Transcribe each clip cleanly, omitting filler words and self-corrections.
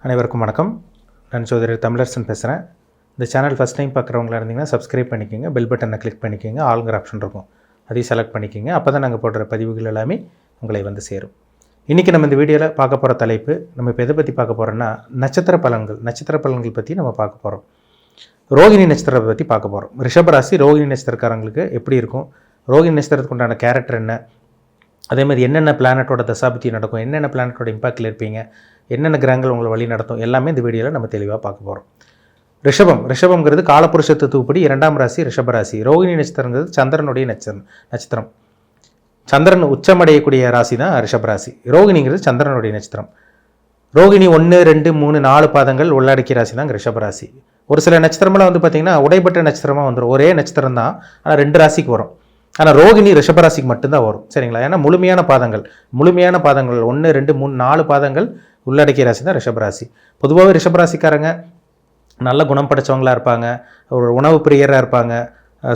அனைவருக்கும் வணக்கம். நான் சோதரர் தமிழரசன் பேசுகிறேன். இந்த சேனல் ஃபஸ்ட் டைம் பார்க்குறவங்களா இருந்தீங்கன்னா சப்ஸ்கிரைப் பண்ணிக்கோங்க, பெல் பட்டனை கிளிக் பண்ணிக்கோங்க, ஆளுங்கிற ஆப்ஷன் இருக்கும் அதையும் செலக்ட் பண்ணிக்கோங்க. அப்போ தான் நாங்கள் போடுற பதிவுகள் எல்லாமே உங்களை வந்து சேரும். இன்றைக்கி நம்ம இந்த வீடியோவில் பார்க்க போகிற தலைப்பு, நம்ம இப்போ எதை பற்றி பார்க்க போகிறோன்னா நட்சத்திர பலன்கள் பற்றி நம்ம பார்க்க போகிறோம். ரோகிணி நட்சத்திரத்தை பற்றி பார்க்க போகிறோம். ரிஷபராசி ரோகிணி நட்சத்திரக்காரங்களுக்கு எப்படி இருக்கும், ரோகிணி நட்சத்திரத்துக்கு உண்டான கேரக்டர் என்ன, அதே மாதிரி என்னென்ன பிளானட்டோட தசாபத்தி நடக்கும், என்னென்ன பிளானட்டோட இம்பாக்டில் இருப்பீங்க, என்னென்ன கிரகங்கள் உங்களை வழி நடத்தும், எல்லாமே இந்த வீடியோவில் நம்ம தெளிவாக பார்க்க போகிறோம். ரிஷபம்ங்கிறது காலப்புருஷ தத்துவப்படி 2ஆம் ராசி ரிஷபராசி. ரோகிணி நட்சத்திரங்கிறது சந்திரனுடைய நட்சத்திரம். சந்திரன் உச்சமடையக்கூடிய ராசி தான் ரிஷபராசி. ரோகிணிங்கிறது சந்திரனுடைய நட்சத்திரம். ரோகிணி 1, 2, 3, 4 பாதங்கள் உள்ளடக்கிய ராசி தான் ராசி. ஒரு சில நட்சத்திரமெல்லாம் வந்து பார்த்திங்கன்னா உடைப்பட்ட நட்சத்திரமாக வந்துடும். ஒரே நட்சத்திரம் தான், ஆனால் 2 ராசிக்கு வரும். ஆனால் ரோகிணி ரிஷபராசிக்கு மட்டும்தான் வரும். சரிங்களா? ஏன்னா முழுமையான பாதங்கள் 1, 2, 3, 4 பாதங்கள் உள்ளடக்கிய ராசி தான் ரிஷபராசி. பொதுவாகவே ரிஷபராசிக்காரங்க நல்ல குணம் படைச்சவங்களாக இருப்பாங்க, ஒரு உணவு பிரியராக இருப்பாங்க,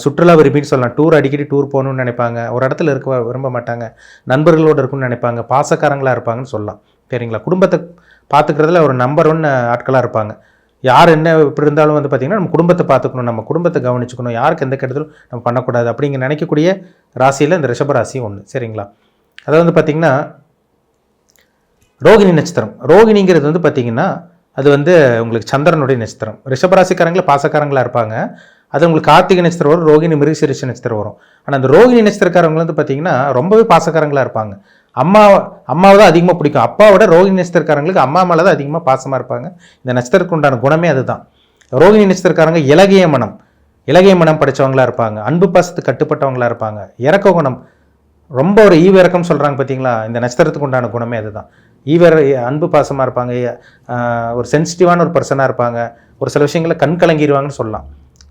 சுற்றுலா விரும்பின்னு சொல்லலாம். அடிக்கடி டூர் போகணுன்னு நினைப்பாங்க, ஒரு இடத்துல இருக்க விரும்ப மாட்டாங்க, நண்பர்களோடு இருக்குன்னு நினைப்பாங்க, பாசக்காரங்களாக இருப்பாங்கன்னு சொல்லலாம். சரிங்களா? குடும்பத்தை பார்த்துக்கிறதுல ஒரு நம்பர் 1 ஆட்களாக இருப்பாங்க. யார் என்ன இப்படி இருந்தாலும் வந்து பார்த்திங்கன்னா நம்ம குடும்பத்தை பார்த்துக்கணும், நம்ம குடும்பத்தை கவனிச்சுக்கணும், யாருக்கு எந்த கெடுதலும் நம்ம பண்ணக்கூடாது அப்படிங்கிற நினைக்கக்கூடிய ராசியில் இந்த ரிஷபராசி ஒன்று. சரிங்களா? அதை வந்து பார்த்திங்கன்னா ரோகிணி நட்சத்திரம். ரோகிணிங்கிறது வந்து பார்த்திங்கன்னா அது வந்து உங்களுக்கு சந்திரனுடைய நட்சத்திரம். ரிஷபராசிக்காரங்கள பாசக்காரங்களாக இருப்பாங்க. அது உங்களுக்கு கார்த்திகை நட்சத்திரம் வரும், ரோகிணி மிருகசீரிஷ நட்சத்திரம் வரும். ஆனால் அந்த ரோகிணி நட்சத்திரக்காரங்க வந்து பார்த்திங்கன்னா ரொம்பவே பாசக்காரங்களாக இருப்பாங்க. அம்மாவை தான் அதிகமாக பிடிக்கும். அப்பாவோட ரோகிணி நட்சத்திரக்காரங்களுக்கு அம்மா மேலே தான் அதிகமாக பாசமாக இருப்பாங்க. இந்த நட்சத்திரத்துக்கு உண்டான குணமே அதுதான். ரோகிணி நட்சத்திரக்காரங்க இலகிய மனம் படித்தவங்களாக இருப்பாங்க, அன்பு பாசத்துக்கு கட்டுப்பட்டவங்களாக இருப்பாங்க, இறக்க குணம், ரொம்ப ஒரு ஈவிறக்கம் சொல்கிறாங்க பார்த்தீங்களா, இந்த நட்சத்திரத்துக்கு உண்டான குணமே அதுதான். அன்பு பாசமாக இருப்பாங்க, ஒரு சென்சிட்டிவான ஒரு பர்சனாக இருப்பாங்க, ஒரு சில விஷயங்களை கண் கலங்கிடுவாங்கன்னு சொல்லலாம்.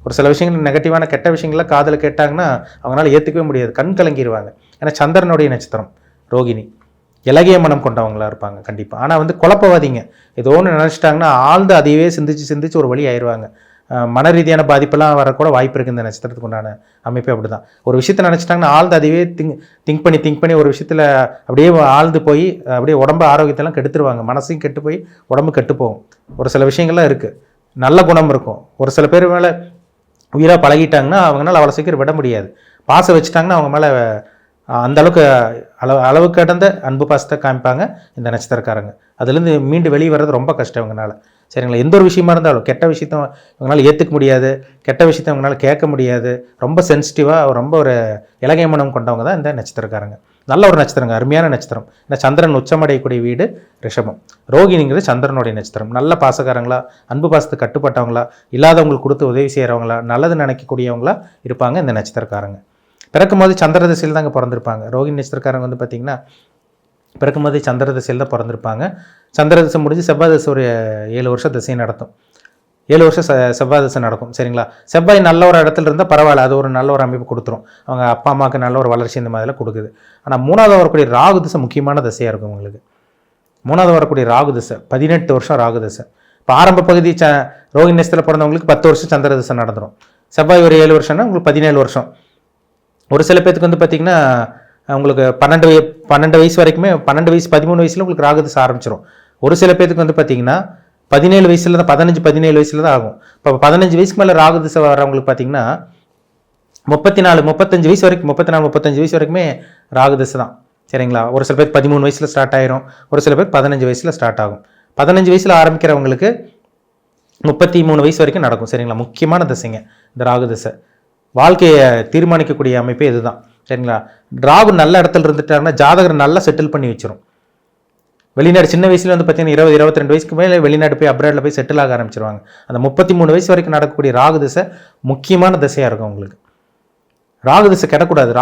ஒரு சில விஷயங்கள் நெகட்டிவான கெட்ட விஷயங்கள்லாம் காதில் கேட்டாங்கன்னா அவங்களால ஏற்றுக்கவே முடியாது, கண் கலங்கிடுவாங்க. ஏன்னா சந்திரனுடைய நட்சத்திரம் ரோகிணி. இலகிய மனம் கொண்டவங்களாக இருப்பாங்க கண்டிப்பாக. ஆனால் வந்து குழப்பவாதிங்க. ஏதோ ஒன்று நினச்சிட்டாங்கன்னா ஆழ்ந்து அதையவே சிந்திச்சு ஒரு வழி ஆயிடுவாங்க. மன ரீதியான பாதிப்பெல்லாம் வரக்கூட வாய்ப்பு இருக்குது இந்த நட்சத்திரத்துக்கு உண்டான அமைப்பே அப்படி தான். ஒரு விஷயத்தை நினச்சிட்டாங்கன்னா ஆழ்ந்து அதுவே திங்க் பண்ணி ஒரு விஷயத்தில் அப்படியே ஆழ்ந்து போய் அப்படியே உடம்பு ஆரோக்கியத்தெல்லாம் கெடுத்துருவாங்க. மனசையும் கெட்டு போய் உடம்பு கெட்டு போகும். ஒரு சில விஷயங்கள்லாம் இருக்குது, நல்ல குணம் இருக்கும். ஒரு சில பேர் மேலே உயிராக பழகிட்டாங்கன்னா அவங்களால அவ்வளோ சீக்கிரம் விட முடியாது. பாசம் வச்சுட்டாங்கன்னா அவங்க மேலே அந்தளவுக்கு அளவு கடந்த அன்பு பாசத்தை காமிப்பாங்க இந்த நட்சத்திரக்காரங்க. அதுலேருந்து மீண்டு வெளியே வர்றது ரொம்ப கஷ்டம் இவங்களால. சரிங்களா? எந்த ஒரு விஷயமா இருந்தாலும் கெட்ட விஷயத்த இவங்களால ஏற்றுக்க முடியாது, கெட்ட விஷயத்த இவங்களால கேட்க முடியாது. ரொம்ப சென்சிட்டிவாக ரொம்ப ஒரு இலகிய மனம் கொண்டவங்க தான் இந்த நட்சத்திரக்காரங்க. நல்ல ஒரு நட்சத்திரங்க, அருமையான நட்சத்திரம். இந்த சந்திரன் உச்சமடையக்கூடிய வீடு ரிஷபம். ரோகிணிங்கிறது சந்திரனுடைய நட்சத்திரம். நல்ல பாசக்காரங்களா, அன்பு பாசத்துக்கு கட்டுப்பட்டவங்களா, இல்லாதவங்களுக்கு கொடுத்து உதவி செய்கிறவங்களா, நல்லது நினைக்கக்கூடியவங்களா இருப்பாங்க இந்த நட்சத்திரக்காரங்க. பிறக்கும்போது சந்திர திசையில் தாங்க பிறந்திருப்பாங்க. ரோகிணி நட்சத்திரக்காரங்க வந்து பார்த்திங்கன்னா பிறக்கும்போது சந்திர திசையில் தான் பிறந்திருப்பாங்க. சந்திர திசை முடிஞ்சு செவ்வாய் திசை ஒரு 7 வருஷம் திசையை நடத்தும். 7 வருஷம் செவ்வாய் திசை நடக்கும். சரிங்களா? செவ்வாய் நல்ல ஒரு இடத்துல இருந்தால் பரவாயில்ல, அது ஒரு நல்ல ஒரு அமைப்பு கொடுத்துரும். அவங்க அப்பா அம்மாவுக்கு நல்ல ஒரு வளர்ச்சி இந்த மாதிரிலாம் கொடுக்குது. ஆனால் 3வது வரக்கூடிய ராகு திசை முக்கியமான திசையாக இருக்கும் உங்களுக்கு. 3வது வரக்கூடிய ராகு திசை 18 வருஷம் ராகு திசை. இப்போ ஆரம்ப பகுதி ரோகிணி நட்சத்திரத்தில் பிறந்தவங்களுக்கு 10 வருஷம் சந்திர திசை நடந்துடும். செவ்வாய் ஒரு 7 வருஷம்னா உங்களுக்கு 17 வருஷம். ஒரு சில பேருக்கு வந்து பார்த்திங்கன்னா உங்களுக்கு 12 வயசு வரைக்குமே, 12 வயசு 13 வயசில் உங்களுக்கு ராகு திசை ஆரம்பிச்சிடும். ஒரு சில பேருக்கு வந்து பார்த்திங்கன்னா 17 வயசுல தான் 17 வயசில் தான் ஆகும். இப்போ 15 வயசுக்கு மேலே ராகு திசை வரவங்களுக்கு பார்த்திங்கன்னா 35 வயசு வரைக்கும் 35 வயசு வரைக்குமே ராகு திசை தான். சரிங்களா? ஒரு சில பேருக்கு 13 வயசில் ஸ்டார்ட் ஆயிரும், ஒரு சில பேருக்கு 15 வயசில் ஸ்டார்ட் ஆகும். 15 வயசில் ஆரம்பிக்கிறவங்களுக்கு 33 வயசு வரைக்கும் நடக்கும். சரிங்களா? முக்கியமான திசைங்க இந்த ராகு திசை. வாழ்க்கையை தீர்மானிக்கக்கூடிய அமைப்பே இதுதான். சரிங்களா? ராகு நல்ல இடத்துல இருந்துட்டாருன்னா ஜாதகரை நல்லா செட்டில் பண்ணி வச்சிரும். வெளிநாடு சின்ன வயசுல வந்து பார்த்தீங்கன்னா 22 வயசுக்கு மேலே வெளிநாடு போய் அப்ராடில் போய் செட்டில் ஆக ஆரம்பிச்சிருவாங்க. அந்த 33 வயசு வரைக்கும் நடக்கக்கூடிய ராகு திசை முக்கியமான திசையாக இருக்கும் உங்களுக்கு. ராகு திசை கெடக்கூடாது,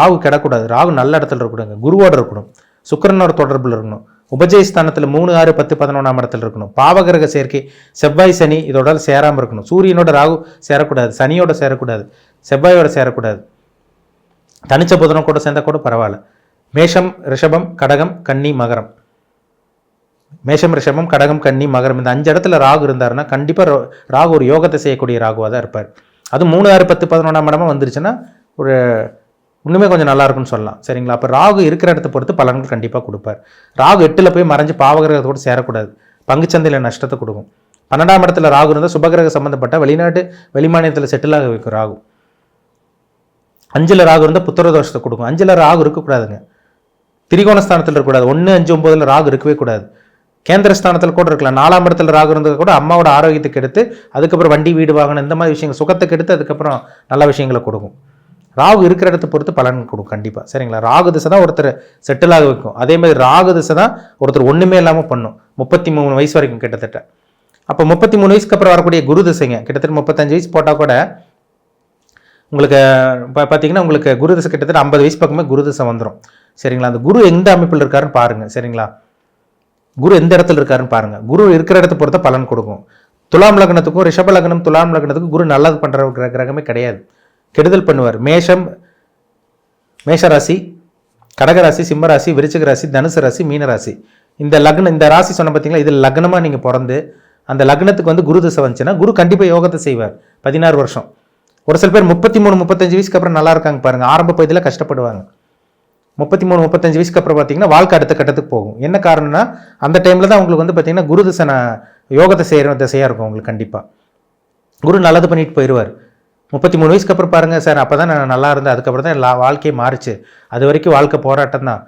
ராகு நல்ல இடத்துல இருக்கக்கூடாது, குருவோட இருக்கணும், சுக்கிரனோட தொடர்பில் இருக்கணும், உபஜயஸ்தானத்தில் 3, 6, 10, 11ஆம் இடத்துல இருக்கணும், பாவகிரக சேர்க்கை செவ்வாய் சனி இதோட சேராமல் இருக்கணும். சூரியனோட ராகு சேரக்கூடாது, சனியோட சேரக்கூடாது, செவ்வாயோட சேரக்கூடாது. தனிச்ச புதனம் கூட சேர்ந்தால் கூட பரவாயில்ல. மேஷம், ரிஷபம், கடகம், கன்னி, மகரம். மேஷம், ரிஷபம், கடகம், கன்னி, மகரம் இந்த 5 இடத்துல ராகு இருந்தாருன்னா கண்டிப்பாக ராகு ஒரு யோகத்தை செய்யக்கூடிய ராகுவாக தான் இருப்பார். அது 3, 6, 10, 11ஆம் இடமா வந்துருச்சுன்னா ஒரு இன்னுமே கொஞ்சம் நல்லா இருக்கும்னு சொல்லலாம். சரிங்களா? அப்போ ராகு இருக்கிற இடத்த பொறுத்து பலன்கள் கண்டிப்பாக கொடுப்பார். ராகு 8ல் போய் மறைஞ்சு பாவகிரகத்தோடு சேரக்கூடாது. பங்குச்சந்தையில் நஷ்டத்தை கொடுக்கும். 12ஆம் இடத்துல ராகு இருந்தால் சுபகிரக சம்மந்தப்பட்ட வெளிநாட்டு வெளிமாநிலத்தில் செட்டில் ஆக வைக்கும் ராகு. 5ல் ராகு இருந்தால் புத்திர தோஷத்தை கொடுக்கும். 5ல் ராகு இருக்கக்கூடாதுங்க. திரிகோணஸ்தானத்தில் இருக்கக்கூடாது. 1, 5, 9 ராகு இருக்கவே கூடாது. கேந்திரஸ்தானத்தில் கூட இருக்கலாம். 4ஆம் இடத்துல ராகு இருந்தது கூட அம்மாவோட ஆரோக்கியத்துக்கு எடுத்து அதுக்கப்புறம் வண்டி வீடு வாங்கணும் இந்த மாதிரி விஷயங்கள் சுகத்துக்கு எடுத்து அதுக்கப்புறம் நல்ல விஷயங்களை கொடுக்கும். ராகு இருக்கிற இடத்தை பொறுத்து பலன் கொடுக்கும் கண்டிப்பாக. சரிங்களா? ராகு திசை தான் ஒருத்தர் செட்டில் ஆக வைக்கும். அதே மாதிரி ராகு திசை தான் ஒருத்தர் ஒன்றுமே இல்லாமல் பண்ணும் 33 வயசு வரைக்கும் கிட்டத்தட்ட. அப்போ 33 வயசுக்கு அப்புறம் வரக்கூடிய குரு திசைங்க கிட்டத்தட்ட 35 வயசு போட்டால் கூட உங்களுக்கு பார்த்தீங்கன்னா உங்களுக்கு குரு திசை கிட்டத்தட்ட 50 வயசு பக்கமே குரு திசை வந்துடும். சரிங்களா? அந்த குரு எந்த அமைப்பில் இருக்காருன்னு பாருங்கள். சரிங்களா? குரு எந்த இடத்துல இருக்காருன்னு பாருங்கள். குரு இருக்கிற இடத்த பொறுத்த பலன் கொடுக்கும். துலாம் லக்னத்துக்கும் ரிஷப லக்னம் துலாம் லக்னத்துக்கும் குரு நல்லது பண்ணுற கிரகமே கிடையாது. கெடுதல் பண்ணுவார். மேஷராசி, கடகராசி, சிம்மராசி, விருச்சிக ராசி, தனுசு ராசி, மீனராசி இந்த லக்னம் இந்த ராசி சொன்ன பார்த்தீங்களா, இதில் லக்னமாக நீங்கள் பிறந்து அந்த லக்னத்துக்கு வந்து குரு திசை வந்துச்சுன்னா குரு கண்டிப்பாக யோகத்தை செய்வார் 16 வருஷம். ஒரு சில பேர் 33, 35 வயசுக்கு அப்புறம் நல்லா இருக்காங்க பாருங்கள். ஆரம்ப பகுதியில் கஷ்டப்படுவாங்க. 33, 35 வயசுக்கு அப்புறம் பார்த்தீங்கன்னா வாழ்க்கை அடுத்த கட்டத்துக்கு போகும். என்ன காரணம்னா அந்த டைமில் தான் உங்களுக்கு வந்து பார்த்தீங்கன்னா குரு திசை யோகத்தை செய்கிற திசையாக இருக்கும் உங்களுக்கு. கண்டிப்பாக குரு நல்லது பண்ணிட்டு போயிடுவார். 33 வயசுக்கு அப்புறம் பாருங்கள் சார், அப்போ தான் நான் நல்லா இருந்தேன், அதுக்கப்புறம் தான் வாழ்க்கையே மாறிச்சு, அது வரைக்கும் வாழ்க்கை போராட்டம் தான்,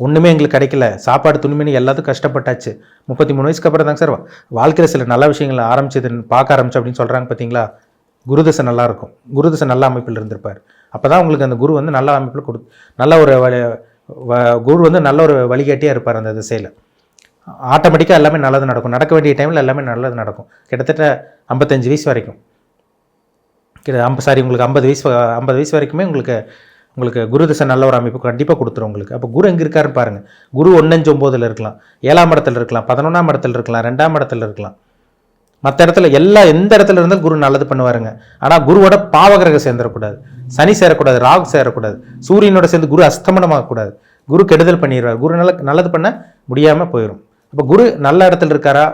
ஒன்றுமே எங்களுக்கு கிடைக்கல, சாப்பாடு துணிமணி எல்லாத்துக்கும் கஷ்டப்பட்டாச்சு, 33 வயசுக்கு அப்புறம் தாங்க சார் வாழ்க்கையில் சில நல்ல விஷயங்களை ஆரம்பிச்சதுன்னு பார்க்க ஆரம்பிச்சு அப்படின்னு சொல்கிறாங்க பார்த்தீங்களா. குருதிசை நல்லா இருக்கும். குருதிசை நல்ல அமைப்பில் இருந்திருப்பார். அப்போ தான் உங்களுக்கு அந்த குரு வந்து நல்ல அமைப்பில் நல்ல ஒரு குரு வந்து நல்ல ஒரு வழிகாட்டியாக இருப்பார் அந்த திசையில். ஆட்டோமேட்டிக்காக எல்லாமே நல்லது நடக்கும். நடக்க வேண்டிய டைமில் எல்லாமே நல்லது நடக்கும். கிட்டத்தட்ட 55 வயசு வரைக்கும் உங்களுக்கு 50 வயசு வரைக்குமே உங்களுக்கு குரு திசை நல்ல ஒரு அமைப்பு கண்டிப்பாக கொடுத்துரும் உங்களுக்கு. அப்போ குரு எங்கே இருக்காருன்னு பாருங்கள். குரு 1, 5, 9 இருக்கலாம், 7ஆம் இடத்துல இருக்கலாம், 11ஆம் இடத்துல இருக்கலாம், 2ஆம் இடத்துல இருக்கலாம். மற்ற இடத்துல எந்த இடத்துல இருந்தாலும் குரு நல்லது பண்ணுவாருங்க. ஆனால் குருவோட பாவகிரகம் சேர்ந்துடக்கூடாது, சனி சேரக்கூடாது, ராகு சேரக்கூடாது, சூரியனோட சேர்ந்து குரு அஸ்தமனமாகக்கூடாது. குரு கெடுதல் பண்ணிடுவார். குரு நல்லது பண்ண முடியாமல் போயிடும். அப்போ குரு நல்ல இடத்துல இருக்காரா,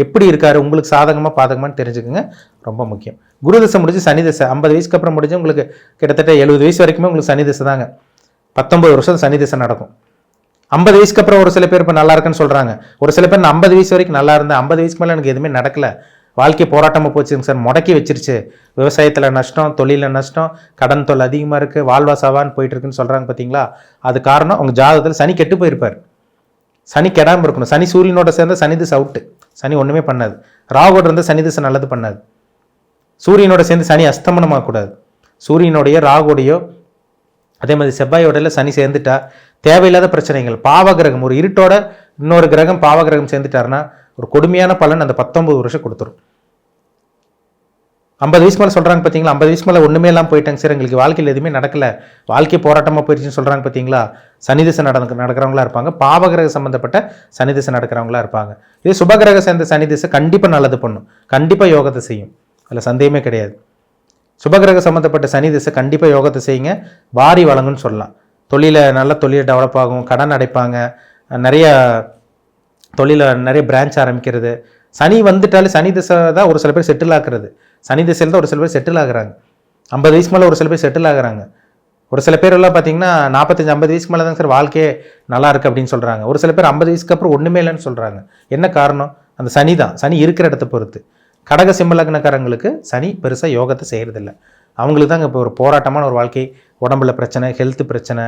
எப்படி இருக்காரு, உங்களுக்கு சாதகமாக பாதகமானு தெரிஞ்சுக்கோங்க, ரொம்ப முக்கியம். குரு திசை முடிஞ்சு சனி திசை 50 வயசுக்கு அப்புறம் முடிஞ்சு உங்களுக்கு கிட்டத்தட்ட 70 வயசு வரைக்குமே உங்களுக்கு சனி திசை தாங்க. 19 வருஷம் சனி திசை நடக்கும். 50 வயசுக்கு அப்புறம் ஒரு சில பேர் இப்போ நல்லா இருக்குன்னு சொல்கிறாங்க. ஒரு சில பேர் நான் 50 வயசு வரைக்கும் நல்லா இருந்தேன், 50 வயசுக்கு மேலே எனக்கு எதுவுமே நடக்கல, வாழ்க்கை போராட்டமாக போச்சுங்க சார், முடக்கி வச்சிருச்சு, விவசாயத்தில் நஷ்டம், தொழிலில் நஷ்டம், கடன் தொல்லை அதிகமாக இருக்குது, வாழ்வாசாவான்னு போயிட்டு இருக்குன்னு சொல்கிறாங்க பார்த்தீங்களா. அது காரணம் அவங்க ஜாதகத்தில் சனி கெட்டு போயிருப்பார். சனி கெடாமல் இருக்கணும். சனி சூரியனோட சேர்ந்த சனி திசை அவுட்டு, சனி ஒன்றுமே பண்ணாது. ராகுவோட இருந்த சனி திசை நல்லது பண்ணாது. சூரியனோட சேர்ந்து சனி அஸ்தமனமாகக்கூடாது. சூரியனுடைய ராகுடையோ அதே மாதிரி செவ்வாயோட சனி சேர்ந்துட்டா தேவையில்லாத பிரச்சனைகள், பாவகிரகம் ஒரு இருட்டோட இன்னொரு கிரகம் பாவகிரகம் சேர்ந்துட்டாருன்னா ஒரு கொடுமையான பலன் அந்த 19 வருஷம் கொடுத்துரும். 50 வயசு மேலே சொல்கிறாங்க பார்த்தீங்களா, 50 வயசு மேலே ஒன்றுமே எல்லாம் போயிட்டாங்க சார், எங்களுக்கு வாழ்க்கையில் எதுவுமே நடக்கலை, வாழ்க்கை போராட்டமாக போயிடுச்சுன்னு சொல்கிறாங்க பார்த்தீங்களா. சனி திசை நடக்கிறவங்களா இருப்பாங்க, பாவகிரக சம்மந்தப்பட்ட சனி திசை நடக்கிறவங்களா இருப்பாங்க. இதே சுபகிரக சேர்ந்த சனி திசை கண்டிப்பாக நல்லது பண்ணும், கண்டிப்பாக யோகத்தை செய்யும், அதில் சந்தேகமே கிடையாது. சுபகிரக சம்மந்தப்பட்ட சனி திசை கண்டிப்பாக யோகத்தை செய்யுங்க, வாரி வழங்குன்னு சொல்லலாம். நல்ல தொழில் டெவலப் ஆகும், கடன் அடைப்பாங்க, நிறைய பிரான்ச் ஆரம்பிக்கிறது. சனி வந்துட்டாலே சனி திசை தான் ஒரு சில பேர் செட்டில் ஆக்குறது. சனி திசையில் தான் ஒரு சில பேர் செட்டில் ஆகுறாங்க. 50 வயசு மேலே ஒரு சில பேர் செட்டில் ஆகுறாங்க. ஒரு சில பேர் எல்லாம் பார்த்தீங்கன்னா 45, 50 வயசுக்கு மேலே தான் சார் வாழ்க்கையே நல்லா இருக்குது அப்படின்னு சொல்கிறாங்க. ஒரு சில பேர் 50 வயசுக்கு அப்புறம் ஒன்றுமே இல்லைன்னு சொல்கிறாங்க. என்ன காரணம்? அந்த சனி தான். சனி இருக்கிற இடத்த பொறுத்து. கடக சிம்ம லக்னக்காரங்களுக்கு சனி பெருசாக யோகத்தை செய்கிறதில்ல. அவங்களுக்கு தாங்க இப்போ ஒரு போராட்டமான ஒரு வாழ்க்கை, உடம்புல பிரச்சனை, ஹெல்த் பிரச்சனை,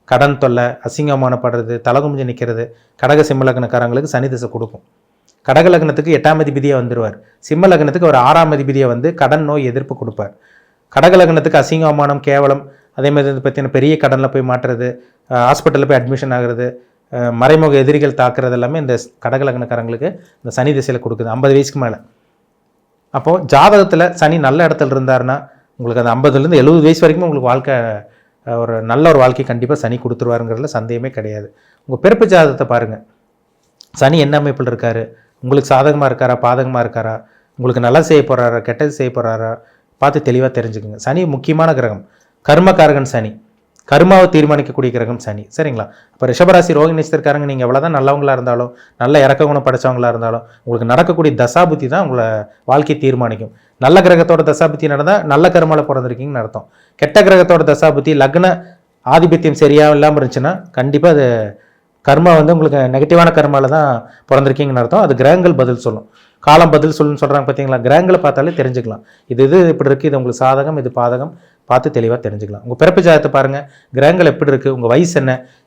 கடன் தொல்லை, அசிங்கமானப்படுறது, தலகுமிஞ்சு நிற்கிறது. கடக சிம்ம லக்னக்காரங்களுக்கு சனி திசை கொடுக்கும். கடக லக்னத்துக்கு 8ஆம் அதிபதியாக வந்துடுவார். சிம்ம லக்னத்துக்கு ஒரு 6ஆம் அதிபதியாக வந்து கடன் நோய் எதிர்ப்பு கொடுப்பார். கடக லக்னத்துக்கு அசிங்கமானம், கேவலம், அதே மாதிரி பார்த்தீங்கன்னா பெரிய கடனில் போய் மாட்டுறது, ஹாஸ்பிட்டலில் போய் அட்மிஷன் ஆகிறது, மறைமுக எதிரிகள் தாக்குறது எல்லாமே இந்த கடக லக்னக்காரங்களுக்கு இந்த சனி திசையில் கொடுக்குது 50 வயசுக்கு மேலே. அப்போது ஜாதகத்தில் சனி நல்ல இடத்துல இருந்தாருன்னா உங்களுக்கு அந்த 50லேருந்து 70 வயசு வரைக்கும் உங்களுக்கு வாழ்க்கை ஒரு நல்ல ஒரு வாழ்க்கை கண்டிப்பாக சனி கொடுத்துருவாருங்கிறதுல சந்தேகமே கிடையாது. உங்கள் பிறப்பு ஜாதகத்தை பாருங்கள், சனி என்ன அமைப்பில் இருக்கார், உங்களுக்கு சாதகமாக இருக்காரா, பாதகமாக இருக்காரா, உங்களுக்கு நல்லது செய்ய போகிறாரா, கெட்டது செய்ய போகிறாரா பார்த்து தெளிவாக தெரிஞ்சுக்குங்க. சனி முக்கியமான கிரகம், கர்மகாரகன் சனி, கர்மாவை தீர்மானிக்கக்கூடிய கிரகம் சனி. சரிங்களா? அப்போ ரிஷபராசி ரோகிணி நட்சத்திரக்காரங்க நீங்கள் எவ்வளோதான் நல்லவங்களாக இருந்தாலும், நல்ல இறக்க குணம் படைச்சவங்களாக இருந்தாலும், உங்களுக்கு நடக்கக்கூடிய தசாபுத்தி தான் உங்களை வாழ்க்கையை தீர்மானிக்கும். நல்ல கிரகத்தோட தசாபுத்தி நடந்தால் நல்ல கர்மாவில் பிறந்திருக்கீங்கன்னு அர்த்தம். கெட்ட கிரகத்தோட தசாபுத்தி லக்ன ஆதிபத்தியம் சரியாக இல்லாமல் இருந்துச்சுன்னா கண்டிப்பாக அது கர்மா வந்து உங்களுக்கு நெகட்டிவான கர்மாவில் தான் பிறந்திருக்கீங்கன்னு அர்த்தம். அது கிரகங்கள் பதில் சொல்லும். காலம் பதில் சொல்லுன்னு சொல்கிறாங்க பார்த்தீங்களா, கிரகங்களை பார்த்தாலே தெரிஞ்சுக்கலாம். இது இப்படி இருக்குது, இது உங்களுக்கு சாதகம், இது பாதகம் பார்த்து தெளிவாக தெரிஞ்சுக்கலாம். உங்கள் பிறப்பு ஜாதகத்தை பாருங்கள், கிரகங்கள் எப்படி இருக்குது, உங்கள் வயசு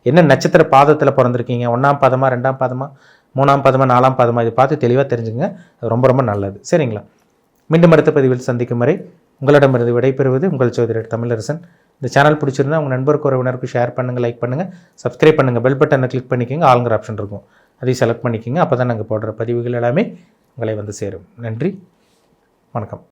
என்ன நட்சத்திர பாதத்தில் பிறந்திருக்கீங்க, 1ஆம் பாதமா 2ஆம் பாதமா 3ஆம் பாதமா 4ஆம் பாதமா, இது பார்த்து தெளிவாக தெரிஞ்சுங்க. அது ரொம்ப ரொம்ப நல்லது. சரிங்களா? மீண்டும் அடுத்த பதிவில் சந்திக்கும் வரை உங்களிடமிருந்து விடைபெறுவது உங்கள் ஜோதிடர் தமிழரசன். இந்த சேனல் பிடிச்சிருந்தா உங்கள் நண்பருக்கு உறவினருக்கு ஷேர் பண்ணுங்கள், லைக் பண்ணுங்கள், சப்ஸ்கிரைப் பண்ணுங்கள், பெல் பட்டனை கிளிக் பண்ணிக்கோங்க, ஆளுங்கிற ஆப்ஷன் இருக்கும், அதையும் செலக்ட் பண்ணிக்கோங்க. அப்போ தான் நாங்கள் போடுற பதிவுகள் எல்லாமே உங்களை வந்து சேரும். நன்றி, வணக்கம்.